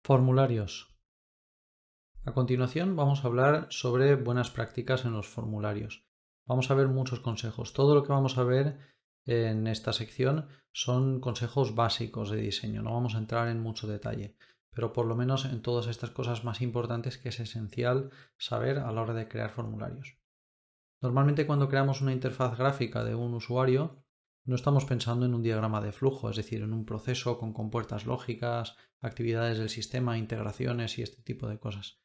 Formularios. A continuación vamos a hablar sobre buenas prácticas en los formularios. Vamos a ver muchos consejos. Todo lo que vamos a ver en esta sección son consejos básicos de diseño. No vamos a entrar en mucho detalle, pero por lo menos en todas estas cosas más importantes que es esencial saber a la hora de crear formularios. Normalmente cuando creamos una interfaz gráfica de un usuario, no estamos pensando en un diagrama de flujo, es decir, en un proceso con compuertas lógicas, actividades del sistema, integraciones y este tipo de cosas.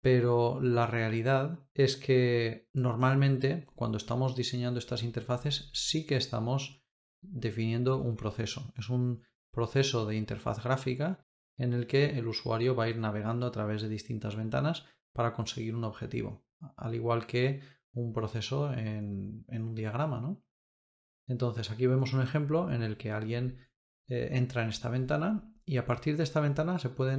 Pero la realidad es que normalmente cuando estamos diseñando estas interfaces sí que estamos definiendo un proceso. Es un proceso de interfaz gráfica en el que el usuario va a ir navegando a través de distintas ventanas para conseguir un objetivo, al igual que un proceso en un diagrama, ¿no? Entonces aquí vemos un ejemplo en el que alguien entra en esta ventana y a partir de esta ventana se puede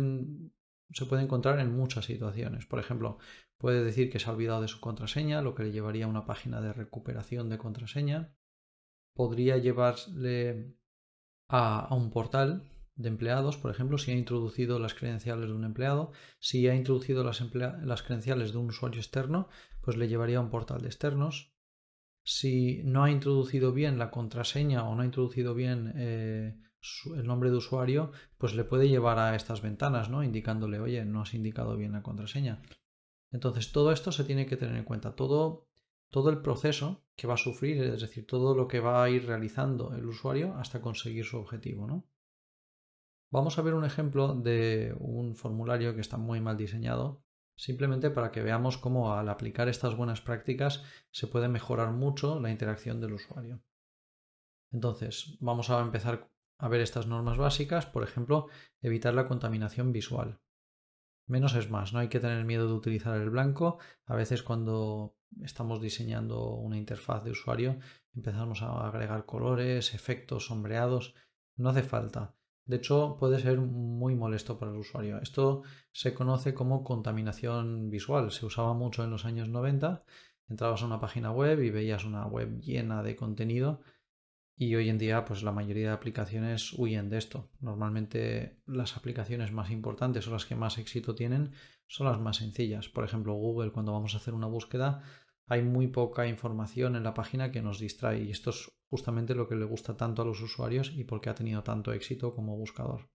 encontrar en muchas situaciones. Por ejemplo, puede decir que se ha olvidado de su contraseña, lo que le llevaría a una página de recuperación de contraseña. Podría llevarle a un portal de empleados, por ejemplo, si ha introducido las credenciales de un empleado. Si ha introducido las credenciales de un usuario externo, pues le llevaría a un portal de externos. Si no ha introducido bien la contraseña o no ha introducido bien el nombre de usuario, pues le puede llevar a estas ventanas, ¿no? Indicándole, oye, no has indicado bien la contraseña. Entonces, todo esto se tiene que tener en cuenta. Todo el proceso que va a sufrir, es decir, todo lo que va a ir realizando el usuario hasta conseguir su objetivo, ¿no? Vamos a ver un ejemplo de un formulario que está muy mal diseñado, simplemente para que veamos cómo al aplicar estas buenas prácticas se puede mejorar mucho la interacción del usuario. Entonces, vamos a empezar a ver estas normas básicas, por ejemplo, evitar la contaminación visual. Menos es más, no hay que tener miedo de utilizar el blanco. A veces cuando estamos diseñando una interfaz de usuario empezamos a agregar colores, efectos, sombreados. No hace falta. De hecho, puede ser muy molesto para el usuario. Esto se conoce como contaminación visual. Se usaba mucho en los años 90. Entrabas a una página web y veías una web llena de contenido y hoy en día, pues la mayoría de aplicaciones huyen de esto. Normalmente las aplicaciones más importantes o las que más éxito tienen son las más sencillas. Por ejemplo, Google, cuando vamos a hacer una búsqueda, hay muy poca información en la página que nos distrae. Y esto es justamente lo que le gusta tanto a los usuarios y por qué ha tenido tanto éxito como buscador.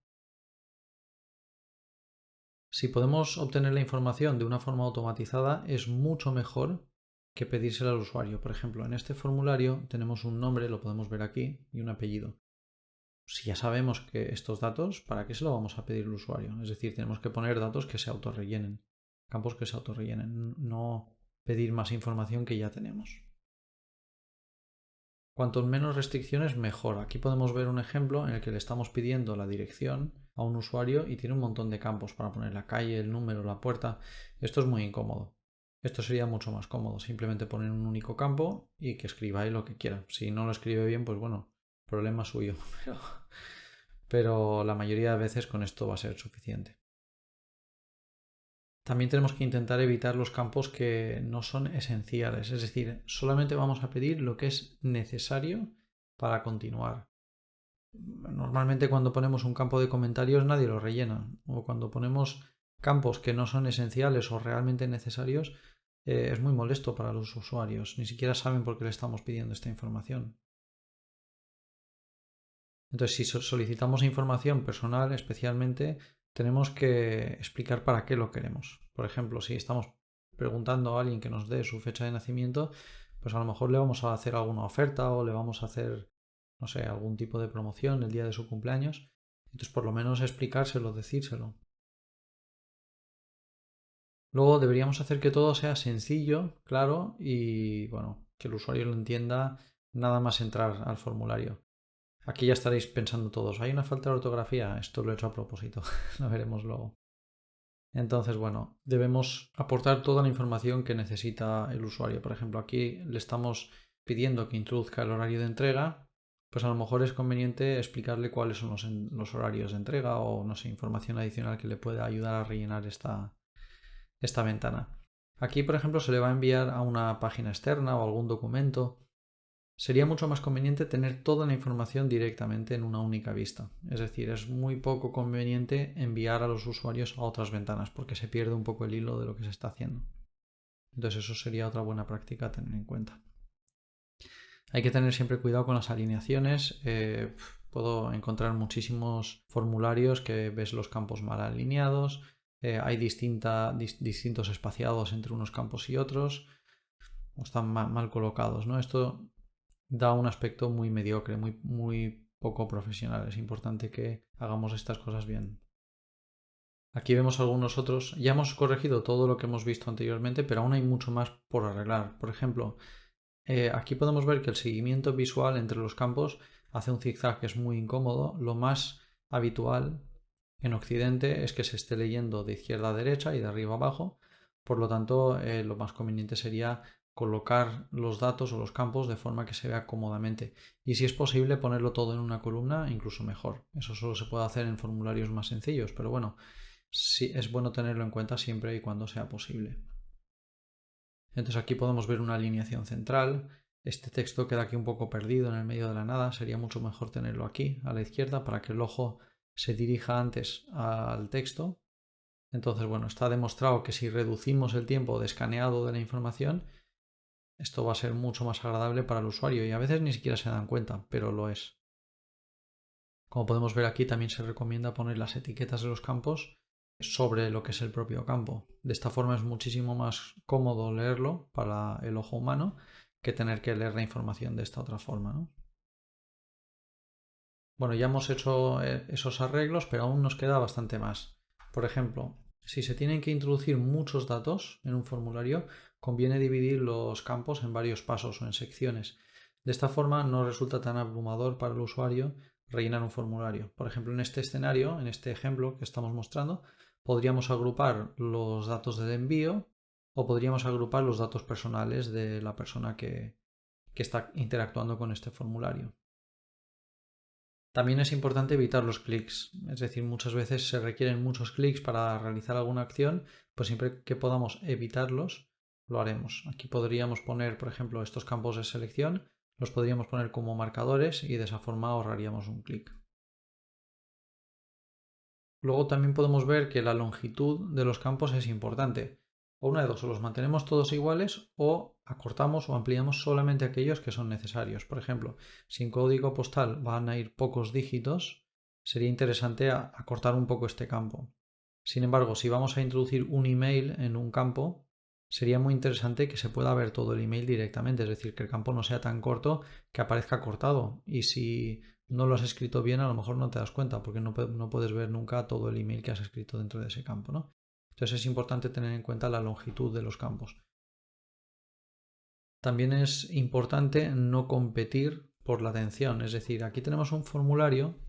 Si podemos obtener la información de una forma automatizada, es mucho mejor que pedírsela al usuario. Por ejemplo, en este formulario tenemos un nombre, lo podemos ver aquí, y un apellido. Si ya sabemos que estos datos, ¿para qué se lo vamos a pedir al usuario? Es decir, tenemos que poner datos que se autorrellenen, campos que se autorrellenen, no pedir más información que ya tenemos. Cuanto menos restricciones, mejor. Aquí podemos ver un ejemplo en el que le estamos pidiendo la dirección a un usuario y tiene un montón de campos para poner la calle, el número, la puerta. Esto es muy incómodo. Esto sería mucho más cómodo, simplemente poner un único campo y que escriba ahí lo que quiera. Si no lo escribe bien, pues bueno, problema suyo. Pero la mayoría de veces con esto va a ser suficiente. También tenemos que intentar evitar los campos que no son esenciales, es decir, solamente vamos a pedir lo que es necesario para continuar. Normalmente cuando ponemos un campo de comentarios nadie lo rellena, o cuando ponemos campos que no son esenciales o realmente necesarios, es muy molesto para los usuarios, ni siquiera saben por qué le estamos pidiendo esta información. Entonces, si solicitamos información personal especialmente, tenemos que explicar para qué lo queremos. Por ejemplo, si estamos preguntando a alguien que nos dé su fecha de nacimiento, pues a lo mejor le vamos a hacer alguna oferta o le vamos a hacer, no sé, algún tipo de promoción el día de su cumpleaños. Entonces, por lo menos explicárselo, decírselo. Luego deberíamos hacer que todo sea sencillo, claro y, bueno, que el usuario lo entienda nada más entrar al formulario. Aquí ya estaréis pensando todos, ¿hay una falta de ortografía? Esto lo he hecho a propósito, lo veremos luego. Entonces, bueno, debemos aportar toda la información que necesita el usuario. Por ejemplo, aquí le estamos pidiendo que introduzca el horario de entrega, pues a lo mejor es conveniente explicarle cuáles son los horarios de entrega o, no sé, información adicional que le pueda ayudar a rellenar esta ventana. Aquí, por ejemplo, se le va a enviar a una página externa o algún documento. sería mucho más conveniente tener toda la información directamente en una única vista. Es decir, es muy poco conveniente enviar a los usuarios a otras ventanas porque se pierde un poco el hilo de lo que se está haciendo. Entonces eso sería otra buena práctica a tener en cuenta. Hay que tener siempre cuidado con las alineaciones. Puedo encontrar muchísimos formularios que ves los campos mal alineados. Hay distintos espaciados entre unos campos y otros. O están mal colocados, ¿no? Esto da un aspecto muy mediocre, muy poco profesional. Es importante que hagamos estas cosas bien. Aquí vemos algunos otros. Ya hemos corregido todo lo que hemos visto anteriormente, pero aún hay mucho más por arreglar. Por ejemplo, aquí podemos ver que el seguimiento visual entre los campos hace un zigzag que es muy incómodo. Lo más habitual en Occidente es que se esté leyendo de izquierda a derecha y de arriba a abajo. Por lo tanto, lo más conveniente sería colocar los datos o los campos de forma que se vea cómodamente. Y si es posible ponerlo todo en una columna, incluso mejor. Eso solo se puede hacer en formularios más sencillos, pero bueno, sí es bueno tenerlo en cuenta siempre y cuando sea posible. Entonces aquí podemos ver una alineación central. Este texto queda aquí un poco perdido en el medio de la nada. Sería mucho mejor tenerlo aquí a la izquierda para que el ojo se dirija antes al texto. Entonces, bueno, está demostrado que si reducimos el tiempo de escaneado de la información, esto va a ser mucho más agradable para el usuario y a veces ni siquiera se dan cuenta, pero lo es. Como podemos ver aquí, también se recomienda poner las etiquetas de los campos sobre lo que es el propio campo. De esta forma es muchísimo más cómodo leerlo para el ojo humano que tener que leer la información de esta otra forma, ¿no? Bueno, ya hemos hecho esos arreglos, pero aún nos queda bastante más. Por ejemplo, si se tienen que introducir muchos datos en un formulario, conviene dividir los campos en varios pasos o en secciones. De esta forma no resulta tan abrumador para el usuario rellenar un formulario. Por ejemplo, en este escenario, en este ejemplo que estamos mostrando, podríamos agrupar los datos del envío o podríamos agrupar los datos personales de la persona que está interactuando con este formulario. También es importante evitar los clics, es decir, muchas veces se requieren muchos clics para realizar alguna acción, pues siempre que podamos evitarlos, lo haremos. Aquí podríamos poner, por ejemplo, estos campos de selección, los podríamos poner como marcadores y de esa forma ahorraríamos un clic. Luego también podemos ver que la longitud de los campos es importante. O una de dos, o los mantenemos todos iguales o acortamos o ampliamos solamente aquellos que son necesarios. Por ejemplo, si en código postal van a ir pocos dígitos, sería interesante acortar un poco este campo. Sin embargo, si vamos a introducir un email en un campo, sería muy interesante que se pueda ver todo el email directamente, es decir, que el campo no sea tan corto que aparezca cortado. Y si no lo has escrito bien, a lo mejor no te das cuenta porque no puedes ver nunca todo el email que has escrito dentro de ese campo, ¿no? Entonces es importante tener en cuenta la longitud de los campos. También es importante no competir por la atención, es decir, aquí tenemos un formulario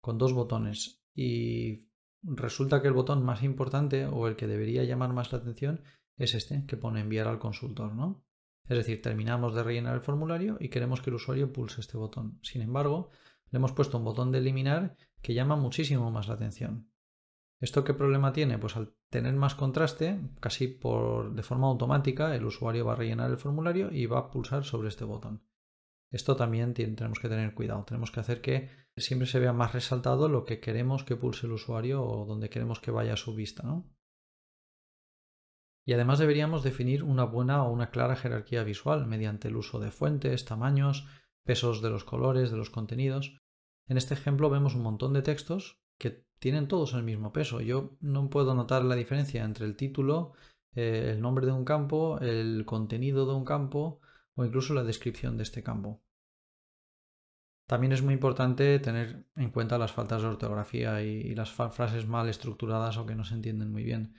con dos botones y resulta que el botón más importante o el que debería llamar más la atención es este que pone enviar al consultor, ¿no? Es decir, terminamos de rellenar el formulario y queremos que el usuario pulse este botón. Sin embargo, le hemos puesto un botón de eliminar que llama muchísimo más la atención. ¿Esto qué problema tiene? Pues al tener más contraste, casi de forma automática, el usuario va a rellenar el formulario y va a pulsar sobre este botón. Esto también tenemos que tener cuidado. Tenemos que hacer que siempre se vea más resaltado lo que queremos que pulse el usuario o donde queremos que vaya su vista, ¿no? Y además deberíamos definir una buena o una clara jerarquía visual mediante el uso de fuentes, tamaños, pesos de los colores, de los contenidos. En este ejemplo vemos un montón de textos que tienen todos el mismo peso. Yo no puedo notar la diferencia entre el título, el nombre de un campo, el contenido de un campo o incluso la descripción de este campo. También es muy importante tener en cuenta las faltas de ortografía y las frases mal estructuradas o que no se entienden muy bien.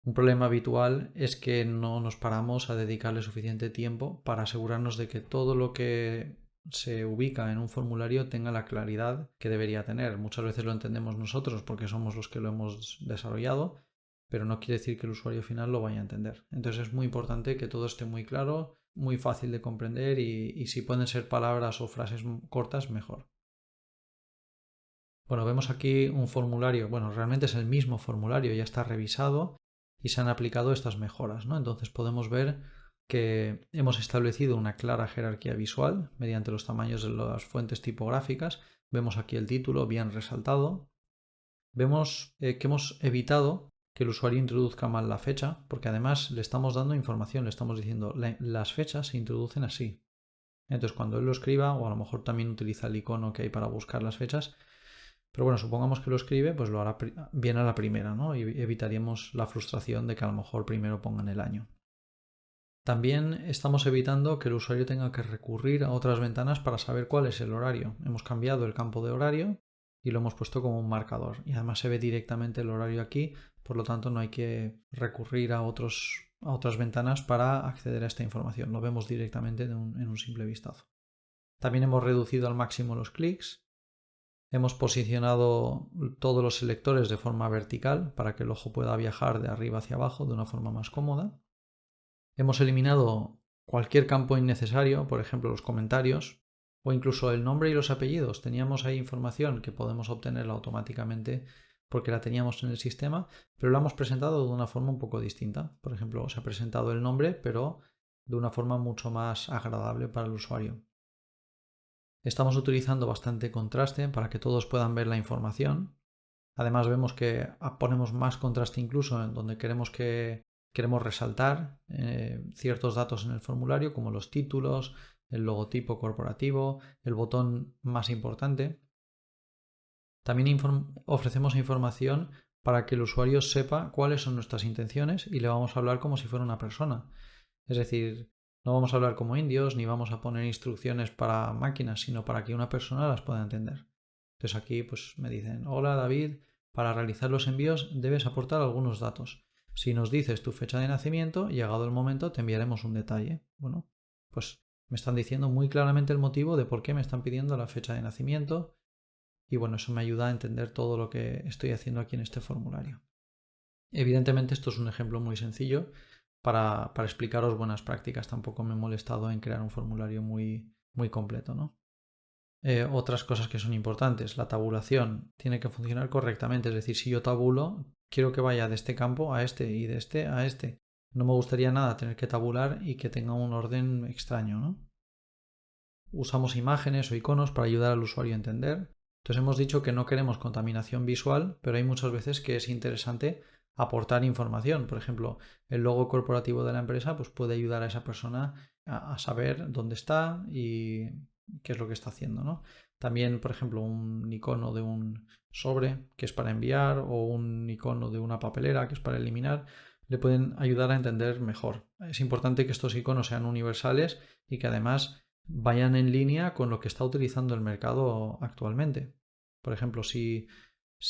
Un problema habitual es que no nos paramos a dedicarle suficiente tiempo para asegurarnos de que todo lo que se ubica en un formulario tenga la claridad que debería tener. Muchas veces lo entendemos nosotros porque somos los que lo hemos desarrollado, pero no quiere decir que el usuario final lo vaya a entender. Entonces es muy importante que todo esté muy claro, muy fácil de comprender y si pueden ser palabras o frases cortas, mejor. Bueno, vemos aquí un formulario, bueno, realmente es el mismo formulario, ya está revisado y se han aplicado estas mejoras, ¿no? Entonces podemos ver que hemos establecido una clara jerarquía visual mediante los tamaños de las fuentes tipográficas. Vemos aquí el título bien resaltado. Vemos que hemos evitado que el usuario introduzca mal la fecha, porque además le estamos dando información, le estamos diciendo las fechas se introducen así. Entonces cuando él lo escriba, o a lo mejor también utiliza el icono que hay para buscar las fechas, pero bueno, supongamos que lo escribe, pues lo hará bien a la primera, ¿no? Y evitaríamos la frustración de que a lo mejor primero pongan el año. También estamos evitando que el usuario tenga que recurrir a otras ventanas para saber cuál es el horario. Hemos cambiado el campo de horario y lo hemos puesto como un marcador. Y además se ve directamente el horario aquí, por lo tanto no hay que recurrir a otras ventanas para acceder a esta información. Lo vemos directamente en un simple vistazo. También hemos reducido al máximo los clics. Hemos posicionado todos los selectores de forma vertical para que el ojo pueda viajar de arriba hacia abajo de una forma más cómoda. Hemos eliminado cualquier campo innecesario, por ejemplo los comentarios o incluso el nombre y los apellidos. Teníamos ahí información que podemos obtenerla automáticamente porque la teníamos en el sistema, pero la hemos presentado de una forma un poco distinta. Por ejemplo, se ha presentado el nombre, pero de una forma mucho más agradable para el usuario. Estamos utilizando bastante contraste para que todos puedan ver la información. Además vemos que ponemos más contraste incluso en donde queremos resaltar ciertos datos en el formulario, como los títulos, el logotipo corporativo, el botón más importante. También ofrecemos información para que el usuario sepa cuáles son nuestras intenciones y le vamos a hablar como si fuera una persona. Es decir, no vamos a hablar como indios ni vamos a poner instrucciones para máquinas, sino para que una persona las pueda entender. Entonces aquí pues me dicen, hola David, para realizar los envíos debes aportar algunos datos. Si nos dices tu fecha de nacimiento, llegado el momento te enviaremos un detalle. Bueno, pues me están diciendo muy claramente el motivo de por qué me están pidiendo la fecha de nacimiento y bueno, eso me ayuda a entender todo lo que estoy haciendo aquí en este formulario. Evidentemente esto es un ejemplo muy sencillo para explicaros buenas prácticas. Tampoco me he molestado en crear un formulario muy completo, ¿no? Otras cosas que son importantes, la tabulación tiene que funcionar correctamente, es decir, si yo tabulo, quiero que vaya de este campo a este y de este a este. No me gustaría nada tener que tabular y que tenga un orden extraño, ¿no? Usamos imágenes o iconos para ayudar al usuario a entender. Entonces hemos dicho que no queremos contaminación visual, pero hay muchas veces que es interesante aportar información. Por ejemplo, el logo corporativo de la empresa pues puede ayudar a esa persona a saber dónde está y qué es lo que está haciendo, ¿no? También, por ejemplo, un icono de un sobre que es para enviar o un icono de una papelera que es para eliminar le pueden ayudar a entender mejor. Es importante que estos iconos sean universales y que además vayan en línea con lo que está utilizando el mercado actualmente. Por ejemplo, si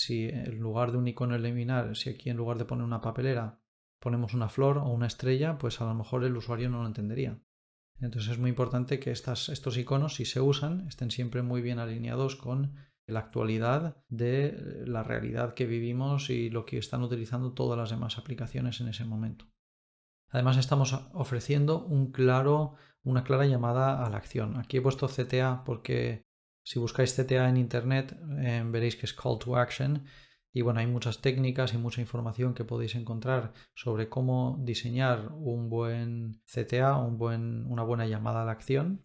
en lugar de un icono eliminar, si aquí en lugar de poner una papelera ponemos una flor o una estrella, pues a lo mejor el usuario no lo entendería. Entonces es muy importante que estos iconos, si se usan, estén siempre muy bien alineados con la actualidad de la realidad que vivimos y lo que están utilizando todas las demás aplicaciones en ese momento. Además estamos ofreciendo una clara llamada a la acción. Aquí he puesto CTA porque si buscáis CTA en internet veréis que es Call to Action y bueno, hay muchas técnicas y mucha información que podéis encontrar sobre cómo diseñar un buen CTA, una buena llamada a la acción.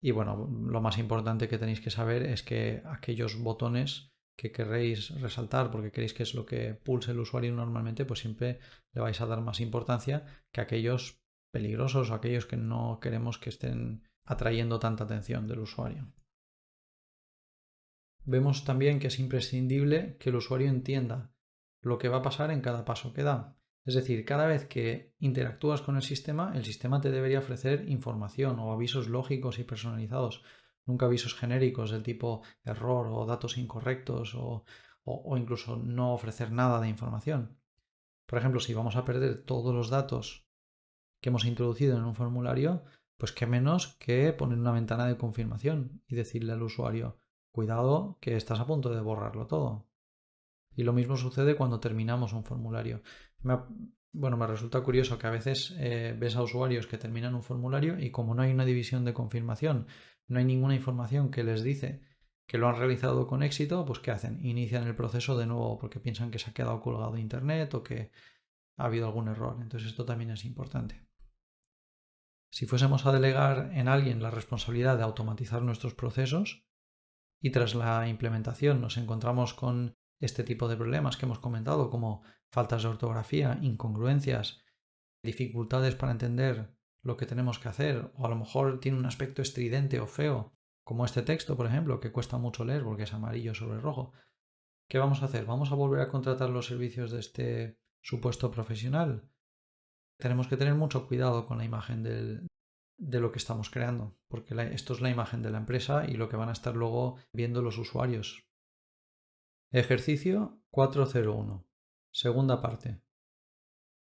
Y bueno, lo más importante que tenéis que saber es que aquellos botones que querréis resaltar porque queréis que es lo que pulse el usuario normalmente, pues siempre le vais a dar más importancia que aquellos peligrosos o aquellos que no queremos que estén atrayendo tanta atención del usuario. Vemos también que es imprescindible que el usuario entienda lo que va a pasar en cada paso que da. Es decir, cada vez que interactúas con el sistema te debería ofrecer información o avisos lógicos y personalizados, nunca avisos genéricos del tipo error o datos incorrectos o incluso no ofrecer nada de información. Por ejemplo, si vamos a perder todos los datos que hemos introducido en un formulario, pues qué menos que poner una ventana de confirmación y decirle al usuario, cuidado que estás a punto de borrarlo todo. Y lo mismo sucede cuando terminamos un formulario. Me resulta curioso que a veces ves a usuarios que terminan un formulario y como no hay una división de confirmación, no hay ninguna información que les dice que lo han realizado con éxito, pues ¿qué hacen? Inician el proceso de nuevo porque piensan que se ha quedado colgado de internet o que ha habido algún error. Entonces esto también es importante. Si fuésemos a delegar en alguien la responsabilidad de automatizar nuestros procesos y tras la implementación nos encontramos con este tipo de problemas que hemos comentado, como faltas de ortografía, incongruencias, dificultades para entender lo que tenemos que hacer, o a lo mejor tiene un aspecto estridente o feo, como este texto, por ejemplo, que cuesta mucho leer porque es amarillo sobre rojo. ¿Qué vamos a hacer? ¿Vamos a volver a contratar los servicios de este supuesto profesional? Tenemos que tener mucho cuidado con la imagen de lo que estamos creando, porque esto es la imagen de la empresa y lo que van a estar luego viendo los usuarios. Ejercicio 401. Segunda parte.